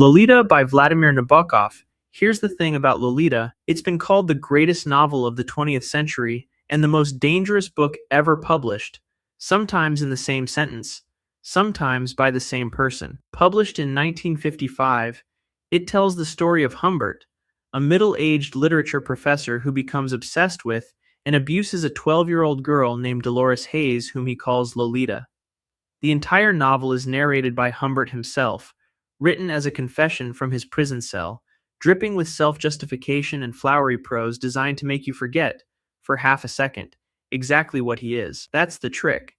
Lolita by Vladimir Nabokov. Here's the thing about Lolita, it's been called the greatest novel of the 20th century and the most dangerous book ever published, sometimes in the same sentence, sometimes by the same person. Published in 1955, it tells the story of Humbert, a middle-aged literature professor who becomes obsessed with and abuses a 12-year-old girl named Dolores Hayes whom he calls Lolita. The entire novel is narrated by Humbert himself, written as a confession from his prison cell, dripping with self-justification and flowery prose designed to make you forget, for half a second, exactly what he is. That's the trick.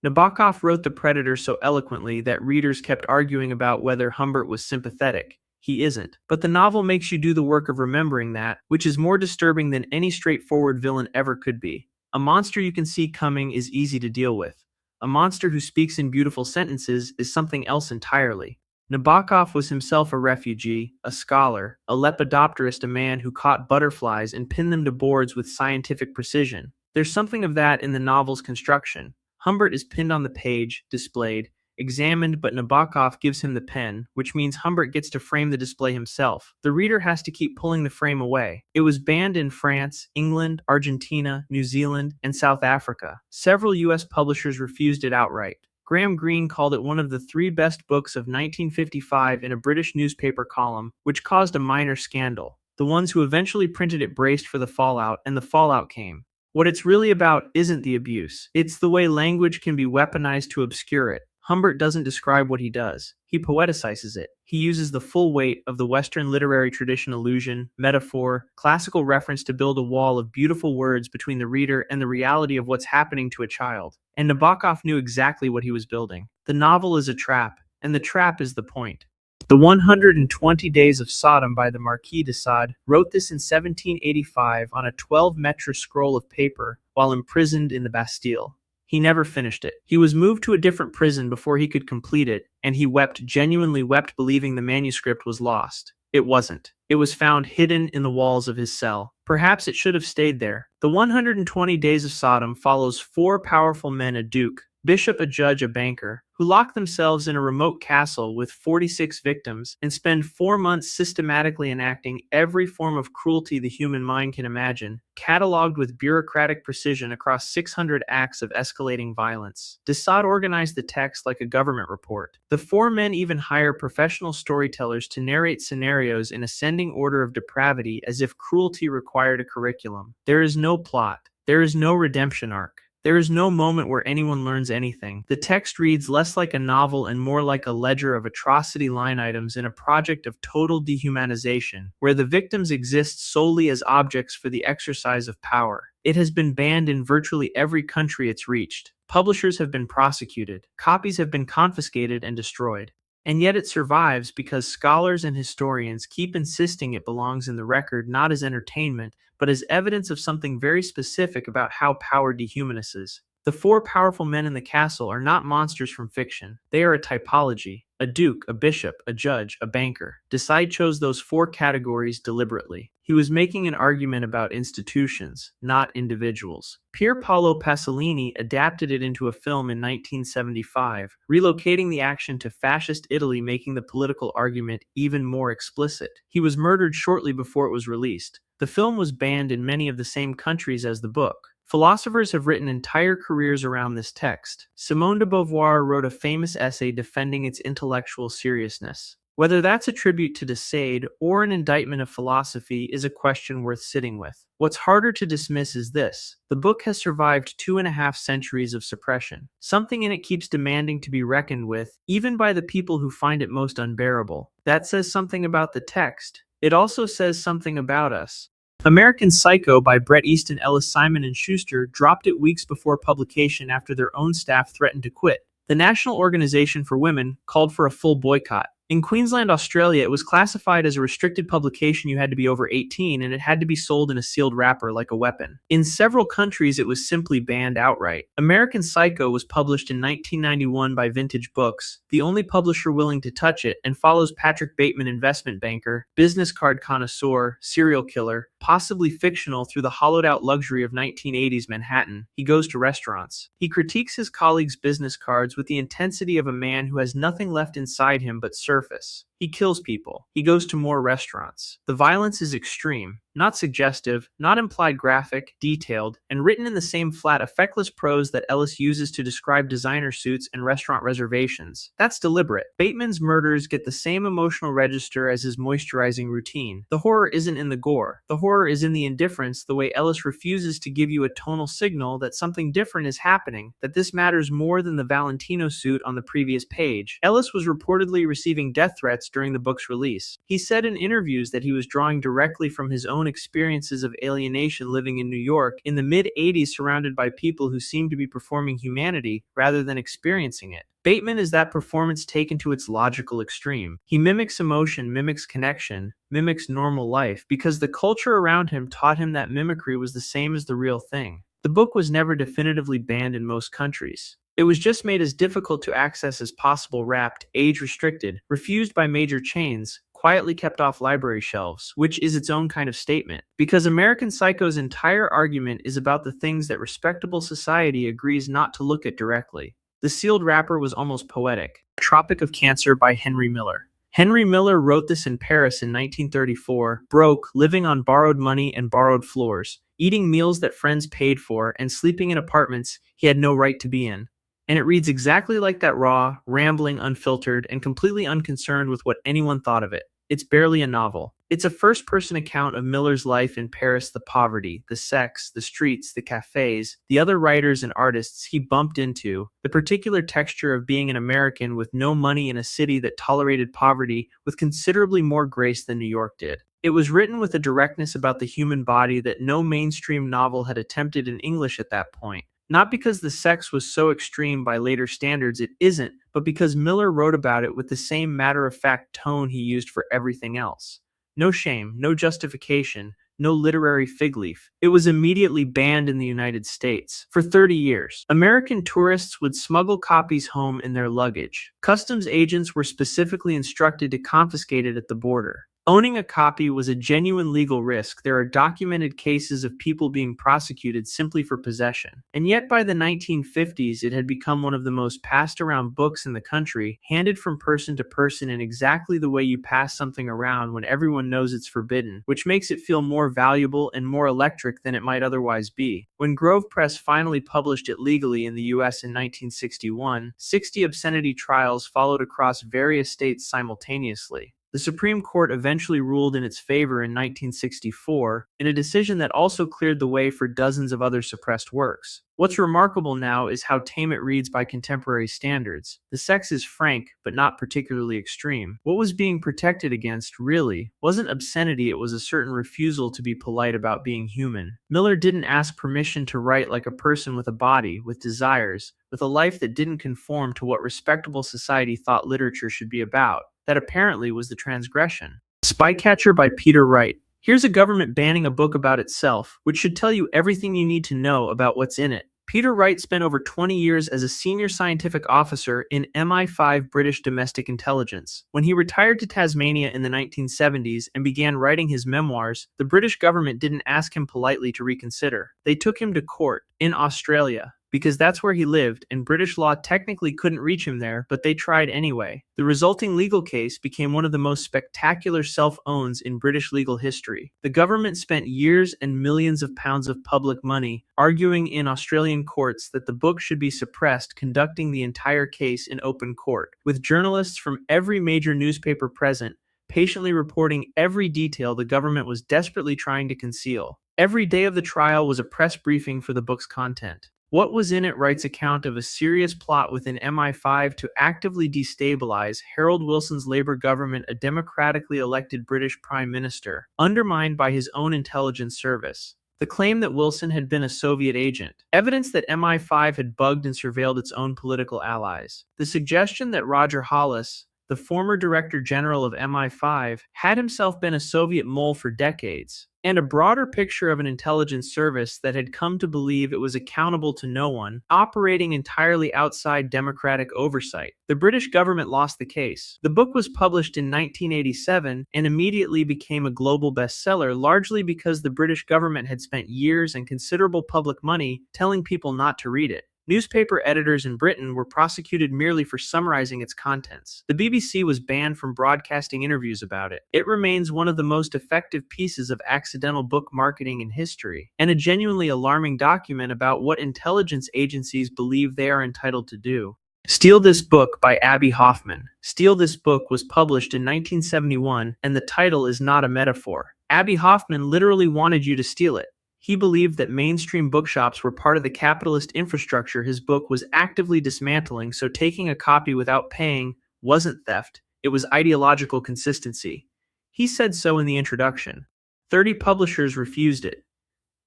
Nabokov wrote The Predator so eloquently that readers kept arguing about whether Humbert was sympathetic. He isn't. But the novel makes you do the work of remembering that, which is more disturbing than any straightforward villain ever could be. A monster you can see coming is easy to deal with. A monster who speaks in beautiful sentences is something else entirely. Nabokov was himself a refugee, a scholar, a lepidopterist, a man who caught butterflies and pinned them to boards with scientific precision. There's something of that in the novel's construction. Humbert is pinned on the page, displayed, examined, but Nabokov gives him the pen, which means Humbert gets to frame the display himself. The reader has to keep pulling the frame away. It was banned in France, England, Argentina, New Zealand, and South Africa. Several US publishers refused it outright. Graham Greene called it one of the 3 best books of 1955 in a British newspaper column, which caused a minor scandal. The ones who eventually printed it braced for the fallout, and the fallout came. What it's really about isn't the abuse. It's the way language can be weaponized to obscure it. Humbert doesn't describe what he does. He poeticizes it. He uses the full weight of the Western literary tradition allusion, metaphor, classical reference to build a wall of beautiful words between the reader and the reality of what's happening to a child. And Nabokov knew exactly what he was building. The novel is a trap, and the trap is the point. The 120 Days of Sodom by the Marquis de Sade wrote this in 1785 on a 12-metre scroll of paper while imprisoned in the Bastille. He never finished it. He was moved to a different prison before he could complete it, and he wept, genuinely wept, believing the manuscript was lost. It wasn't. It was found hidden in the walls of his cell. Perhaps it should have stayed there. The 120 Days of Sodom follows 4 powerful men, a duke, bishop, a judge, a banker, who lock themselves in a remote castle with 46 victims and spend 4 months systematically enacting every form of cruelty the human mind can imagine, cataloged with bureaucratic precision across 600 acts of escalating violence. De Sade organized the text like a government report. The 4 men even hire professional storytellers to narrate scenarios in ascending order of depravity as if cruelty required a curriculum. There is no plot. There is no redemption arc. There is no moment where anyone learns anything. The text reads less like a novel and more like a ledger of atrocity line items in a project of total dehumanization, where the victims exist solely as objects for the exercise of power. It has been banned in virtually every country it's reached. Publishers have been prosecuted. Copies have been confiscated and destroyed. And yet it survives because scholars and historians keep insisting it belongs in the record not as entertainment, but as evidence of something very specific about how power dehumanizes. The 4 powerful men in the castle are not monsters from fiction. They are a typology. A duke, a bishop, a judge, a banker. De Sade chose those 4 categories deliberately. He was making an argument about institutions, not individuals. Pier Paolo Pasolini adapted it into a film in 1975, relocating the action to fascist Italy, making the political argument even more explicit. He was murdered shortly before it was released. The film was banned in many of the same countries as the book. Philosophers have written entire careers around this text. Simone de Beauvoir wrote a famous essay defending its intellectual seriousness. Whether that's a tribute to de Sade or an indictment of philosophy is a question worth sitting with. What's harder to dismiss is this. The book has survived 2.5 centuries of suppression. Something in it keeps demanding to be reckoned with, even by the people who find it most unbearable. That says something about the text. It also says something about us. American Psycho by Bret Easton Ellis Simon & Schuster dropped it weeks before publication after their own staff threatened to quit. The National Organization for Women called for a full boycott. In Queensland, Australia, it was classified as a restricted publication. You had to be over 18 and it had to be sold in a sealed wrapper like a weapon. In several countries, it was simply banned outright. American Psycho was published in 1991 by Vintage Books, the only publisher willing to touch it, and follows Patrick Bateman, investment banker, business card connoisseur, serial killer, possibly fictional, through the hollowed-out luxury of 1980s Manhattan. He goes to restaurants. He critiques his colleagues' business cards with the intensity of a man who has nothing left inside him but surface. He kills people. He goes to more restaurants. The violence is extreme, not suggestive, not implied graphic, detailed, and written in the same flat, effectless prose that Ellis uses to describe designer suits and restaurant reservations. That's deliberate. Bateman's murders get the same emotional register as his moisturizing routine. The horror isn't in the gore. The horror is in the indifference, the way Ellis refuses to give you a tonal signal that something different is happening, that this matters more than the Valentino suit on the previous page. Ellis was reportedly receiving death threats during the book's release. He said in interviews that he was drawing directly from his own experiences of alienation living in New York in the mid-80s, surrounded by people who seemed to be performing humanity rather than experiencing it. Bateman is that performance taken to its logical extreme. He mimics emotion, mimics connection, mimics normal life, because the culture around him taught him that mimicry was the same as the real thing. The book was never definitively banned in most countries. It was just made as difficult to access as possible, wrapped, age-restricted, refused by major chains, quietly kept off library shelves, which is its own kind of statement. Because American Psycho's entire argument is about the things that respectable society agrees not to look at directly. The sealed wrapper was almost poetic. Tropic of Cancer by Henry Miller. Henry Miller wrote this in Paris in 1934, broke, living on borrowed money and borrowed floors, eating meals that friends paid for, and sleeping in apartments he had no right to be in. And it reads exactly like that, raw, rambling, unfiltered, and completely unconcerned with what anyone thought of it. It's barely a novel. It's a first-person account of Miller's life in Paris, the poverty, the sex, the streets, the cafes, the other writers and artists he bumped into, the particular texture of being an American with no money in a city that tolerated poverty with considerably more grace than New York did. It was written with a directness about the human body that no mainstream novel had attempted in English at that point. Not because the sex was so extreme by later standards, it isn't, but because Miller wrote about it with the same matter-of-fact tone he used for everything else. No shame, no justification, no literary fig leaf. It was immediately banned in the United States. For 30 years, American tourists would smuggle copies home in their luggage. Customs agents were specifically instructed to confiscate it at the border. Owning a copy was a genuine legal risk. There are documented cases of people being prosecuted simply for possession. And yet by the 1950s, it had become one of the most passed around books in the country, handed from person to person in exactly the way you pass something around when everyone knows it's forbidden, which makes it feel more valuable and more electric than it might otherwise be. When Grove Press finally published it legally in the US in 1961, 60 obscenity trials followed across various states simultaneously. The Supreme Court eventually ruled in its favor in 1964, in a decision that also cleared the way for dozens of other suppressed works. What's remarkable now is how tame it reads by contemporary standards. The sex is frank, but not particularly extreme. What was being protected against, really, wasn't obscenity, it was a certain refusal to be polite about being human. Miller didn't ask permission to write like a person with a body, with desires, with a life that didn't conform to what respectable society thought literature should be about. That apparently was the transgression. Spycatcher by Peter Wright. Here's a government banning a book about itself, which should tell you everything you need to know about what's in it. Peter Wright spent over 20 years as a senior scientific officer in MI5 British domestic intelligence. When he retired to Tasmania in the 1970s and began writing his memoirs, the British government didn't ask him politely to reconsider. They took him to court in Australia, because that's where he lived, and British law technically couldn't reach him there, but they tried anyway. The resulting legal case became one of the most spectacular self-owns in British legal history. The government spent years and millions of pounds of public money arguing in Australian courts that the book should be suppressed, conducting the entire case in open court, with journalists from every major newspaper present, patiently reporting every detail the government was desperately trying to conceal. Every day of the trial was a press briefing for the book's content. What was in it? Wright's account of a serious plot within MI5 to actively destabilize Harold Wilson's Labour government, a democratically elected British Prime Minister, undermined by his own intelligence service. The claim that Wilson had been a Soviet agent. Evidence that MI5 had bugged and surveilled its own political allies. The suggestion that Roger Hollis, the former Director General of MI5, had himself been a Soviet mole for decades, and a broader picture of an intelligence service that had come to believe it was accountable to no one, operating entirely outside democratic oversight. The British government lost the case. The book was published in 1987 and immediately became a global bestseller, largely because the British government had spent years and considerable public money telling people not to read it. Newspaper editors in Britain were prosecuted merely for summarizing its contents. The BBC was banned from broadcasting interviews about it. It remains one of the most effective pieces of accidental book marketing in history, and a genuinely alarming document about what intelligence agencies believe they are entitled to do. Steal This Book by Abby Hoffman. Steal This Book was published in 1971, and the title is not a metaphor. Abby Hoffman literally wanted you to steal it. He believed that mainstream bookshops were part of the capitalist infrastructure his book was actively dismantling, so taking a copy without paying wasn't theft, it was ideological consistency. He said so in the introduction. 30 publishers refused it.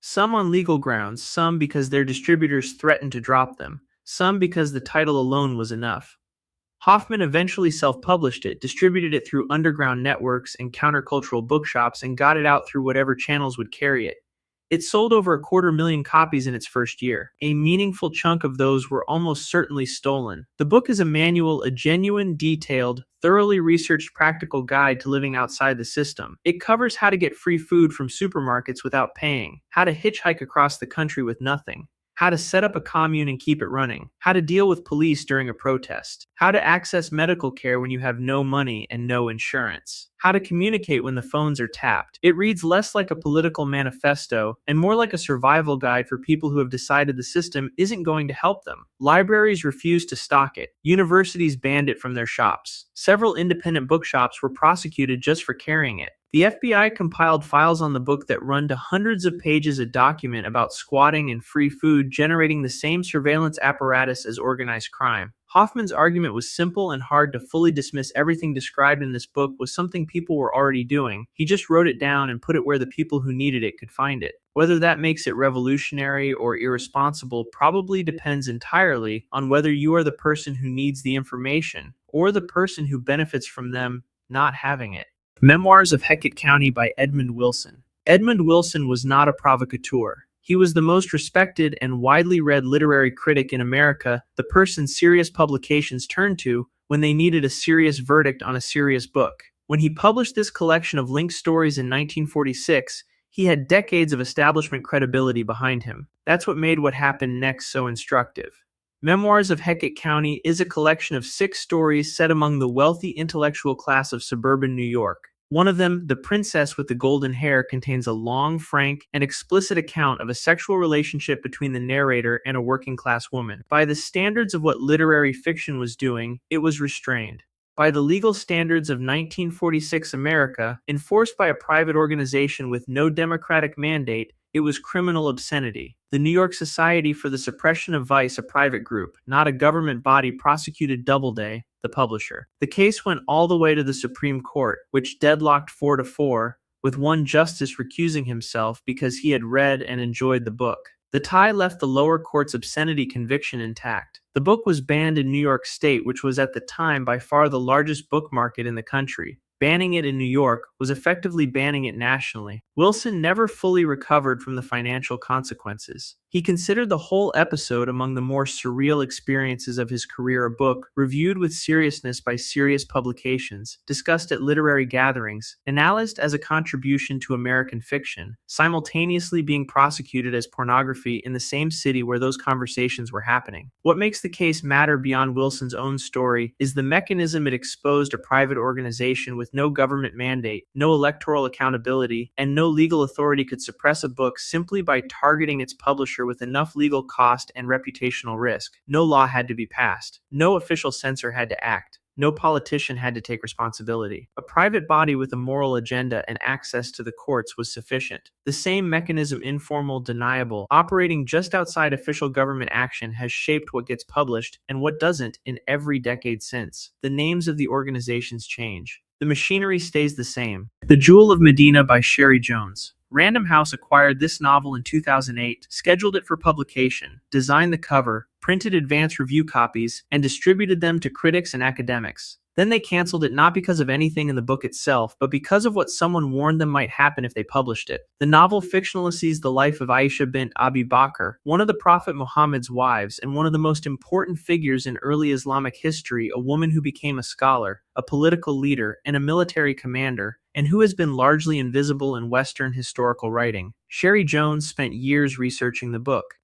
Some on legal grounds, some because their distributors threatened to drop them, some because the title alone was enough. Hoffman eventually self-published it, distributed it through underground networks and countercultural bookshops, and got it out through whatever channels would carry it. It sold over 250,000 copies in its first year. A meaningful chunk of those were almost certainly stolen. The book is a manual, a genuine, detailed, thoroughly researched practical guide to living outside the system. It covers how to get free food from supermarkets without paying, how to hitchhike across the country with nothing, how to set up a commune and keep it running, how to deal with police during a protest, how to access medical care when you have no money and no insurance, how to communicate when the phones are tapped. It reads less like a political manifesto and more like a survival guide for people who have decided the system isn't going to help them. Libraries refused to stock it. Universities banned it from their shops. Several independent bookshops were prosecuted just for carrying it. The FBI compiled files on the book that run to hundreds of pages a document about squatting and free food, generating the same surveillance apparatus as organized crime. Hoffman's argument was simple and hard to fully dismiss. Everything described in this book was something people were already doing. He just wrote it down and put it where the people who needed it could find it. Whether that makes it revolutionary or irresponsible probably depends entirely on whether you are the person who needs the information or the person who benefits from them not having it. Memoirs of Hecate County by Edmund Wilson. Edmund Wilson was not a provocateur. He was the most respected and widely read literary critic in America, the person serious publications turned to when they needed a serious verdict on a serious book. When he published this collection of linked stories in 1946, he had decades of establishment credibility behind him. That's what made what happened next so instructive. Memoirs of Hecate County is a collection of 6 stories set among the wealthy intellectual class of suburban New York. One of them, The Princess with the Golden Hair, contains a long, frank, and explicit account of a sexual relationship between the narrator and a working-class woman. By the standards of what literary fiction was doing, it was restrained. By the legal standards of 1946 America, enforced by a private organization with no democratic mandate, it was criminal obscenity. The New York Society for the Suppression of Vice, a private group, not a government body, prosecuted Doubleday, the publisher. The case went all the way to the Supreme Court, which deadlocked 4-4, with one justice recusing himself because he had read and enjoyed the book. The tie left the lower court's obscenity conviction intact. The book was banned in New York State, which was at the time by far the largest book market in the country. Banning it in New York was effectively banning it nationally. Wilson never fully recovered from the financial consequences. He considered the whole episode among the more surreal experiences of his career, a book reviewed with seriousness by serious publications, discussed at literary gatherings, analyzed as a contribution to American fiction, simultaneously being prosecuted as pornography in the same city where those conversations were happening. What makes the case matter beyond Wilson's own story is the mechanism it exposed: a private organization with no government mandate, no electoral accountability, and no legal authority could suppress a book simply by targeting its publisher with enough legal cost and reputational risk. No law had to be passed. No official censor had to act. No politician had to take responsibility. A private body with a moral agenda and access to the courts was sufficient. The same mechanism, informal, deniable, operating just outside official government action, has shaped what gets published and what doesn't in every decade since. The names of the organizations change. The machinery stays the same. The Jewel of Medina by Sherry Jones. Random House acquired this novel in 2008, scheduled it for publication, designed the cover, printed advance review copies, and distributed them to critics and academics. Then they canceled it, not because of anything in the book itself, but because of what someone warned them might happen if they published it. The novel fictionalizes the life of Aisha bint Abi Bakr, one of the Prophet Muhammad's wives and one of the most important figures in early Islamic history, a woman who became a scholar, a political leader, and a military commander, and who has been largely invisible in Western historical writing. Sherry Jones spent years researching the book.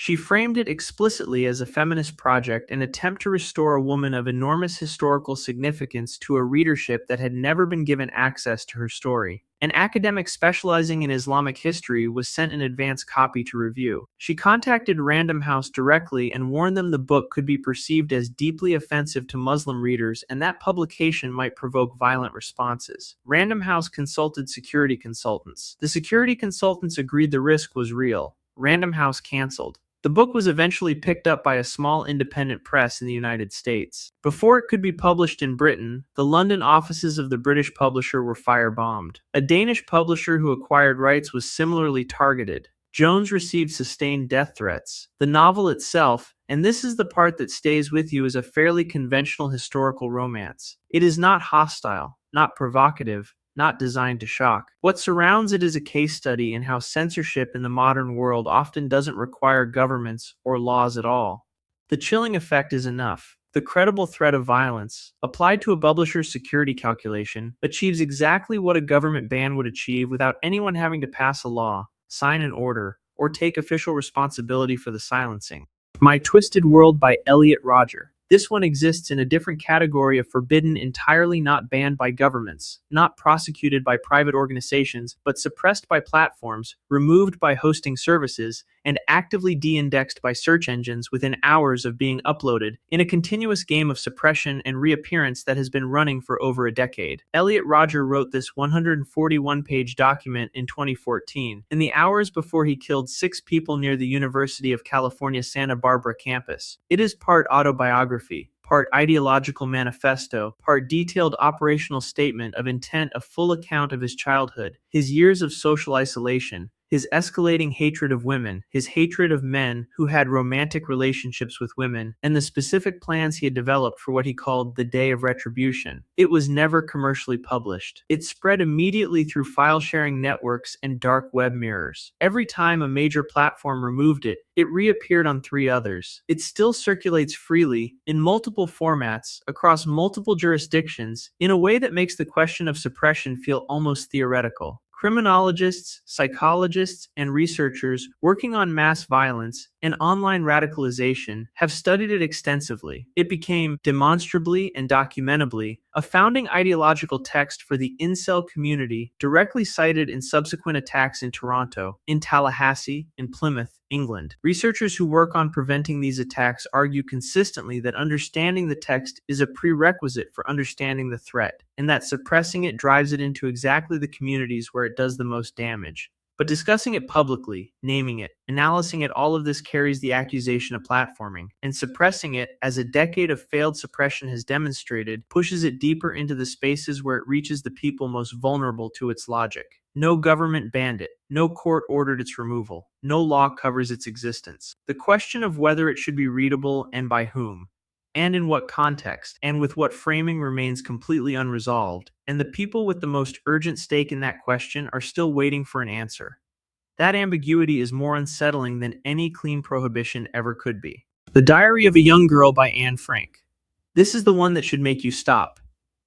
She framed it explicitly as a feminist project, an attempt to restore a woman of enormous historical significance to a readership that had never been given access to her story. An academic specializing in Islamic history was sent an advance copy to review. She contacted Random House directly and warned them the book could be perceived as deeply offensive to Muslim readers and that publication might provoke violent responses. Random House consulted security consultants. The security consultants agreed the risk was real. Random House canceled. The book was eventually picked up by a small independent press in the United States. Before it could be published in Britain, the London offices of the British publisher were firebombed. A Danish publisher who acquired rights was similarly targeted. Jones received sustained death threats. The novel itself, and this is the part that stays with you, is a fairly conventional historical romance. It is not hostile, not provocative, not designed to shock. What surrounds it is a case study in how censorship in the modern world often doesn't require governments or laws at all. The chilling effect is enough. The credible threat of violence, applied to a publisher's security calculation, achieves exactly what a government ban would achieve without anyone having to pass a law, sign an order, or take official responsibility for the silencing. My Twisted World by Elliot Rodger. This one exists in a different category of forbidden, entirely not banned by governments, not prosecuted by private organizations, but suppressed by platforms, removed by hosting services, and actively de-indexed by search engines within hours of being uploaded, in a continuous game of suppression and reappearance that has been running for over a decade. Elliot Rodger wrote this 141-page document in 2014, in the hours before he killed 6 people near the University of California Santa Barbara campus. It is part autobiography, part ideological manifesto, part detailed operational statement of intent, a full account of his childhood, his years of social isolation, his escalating hatred of women, his hatred of men who had romantic relationships with women, and the specific plans he had developed for what he called the Day of Retribution. It was never commercially published. It spread immediately through file-sharing networks and dark web mirrors. Every time a major platform removed it, it reappeared on 3 others. It still circulates freely, in multiple formats, across multiple jurisdictions, in a way that makes the question of suppression feel almost theoretical. Criminologists, psychologists, and researchers working on mass violence and online radicalization have studied it extensively. It became, demonstrably and documentably, a founding ideological text for the incel community, directly cited in subsequent attacks in Toronto, in Tallahassee, in Plymouth, England. Researchers who work on preventing these attacks argue consistently that understanding the text is a prerequisite for understanding the threat, and that suppressing it drives it into exactly the communities where it does the most damage. But discussing it publicly, naming it, analyzing it, all of this carries the accusation of platforming, and suppressing it, as a decade of failed suppression has demonstrated, pushes it deeper into the spaces where it reaches the people most vulnerable to its logic. No government banned it. No court ordered its removal. No law covers its existence. The question of whether it should be readable and by whom, and in what context, and with what framing remains completely unresolved, and the people with the most urgent stake in that question are still waiting for an answer. That ambiguity is more unsettling than any clean prohibition ever could be. The Diary of a Young Girl by Anne Frank. This is the one that should make you stop.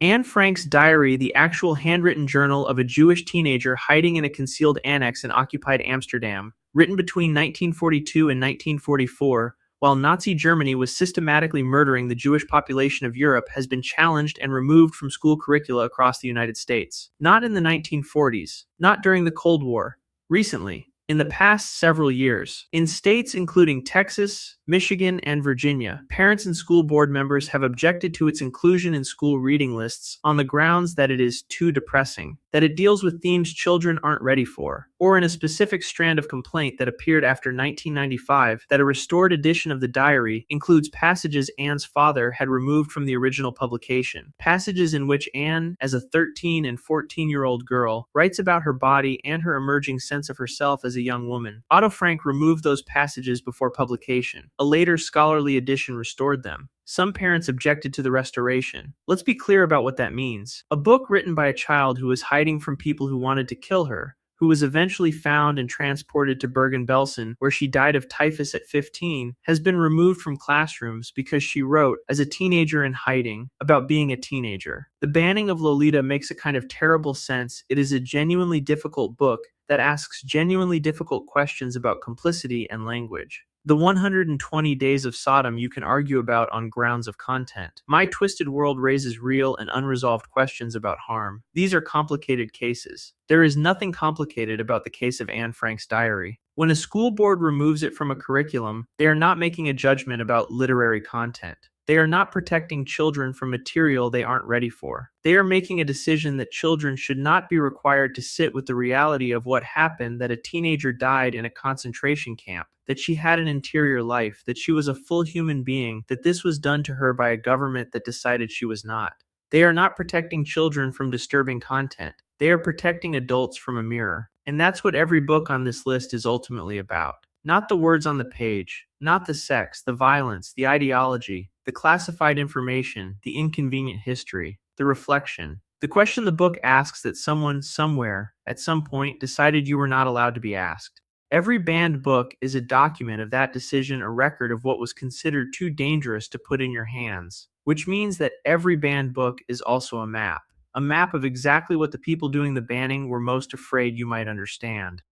Anne Frank's diary, the actual handwritten journal of a Jewish teenager hiding in a concealed annex in occupied Amsterdam, written between 1942 and 1944, while Nazi Germany was systematically murdering the Jewish population of Europe, has been challenged and removed from school curricula across the United States. Not in the 1940s, not during the Cold War, recently. In the past several years, in states including Texas, Michigan, and Virginia, parents and school board members have objected to its inclusion in school reading lists on the grounds that it is too depressing, that it deals with themes children aren't ready for, or in a specific strand of complaint that appeared after 1995 that a restored edition of the diary includes passages Anne's father had removed from the original publication, passages in which Anne, as a 13 and 14-year-old girl, writes about her body and her emerging sense of herself as a young woman. Otto Frank removed those passages before publication. A later scholarly edition restored them. Some parents objected to the restoration. Let's be clear about what that means. A book written by a child who was hiding from people who wanted to kill her, who was eventually found and transported to Bergen-Belsen, where she died of typhus at 15, has been removed from classrooms because she wrote, as a teenager in hiding, about being a teenager. The banning of Lolita makes a kind of terrible sense. It is a genuinely difficult book that asks genuinely difficult questions about complicity and language. The 120 Days of Sodom you can argue about on grounds of content. My Twisted World raises real and unresolved questions about harm. These are complicated cases. There is nothing complicated about the case of Anne Frank's diary. When a school board removes it from a curriculum, they are not making a judgment about literary content. They are not protecting children from material they aren't ready for. They are making a decision that children should not be required to sit with the reality of what happened, that a teenager died in a concentration camp, that she had an interior life, that she was a full human being, that this was done to her by a government that decided she was not. They are not protecting children from disturbing content. They are protecting adults from a mirror. And that's what every book on this list is ultimately about. Not the words on the page, not the sex, the violence, the ideology, the classified information, the inconvenient history, the reflection. The question the book asks that someone, somewhere, at some point, decided you were not allowed to be asked. Every banned book is a document of that decision, a record of what was considered too dangerous to put in your hands. Which means that every banned book is also a map of exactly what the people doing the banning were most afraid you might understand.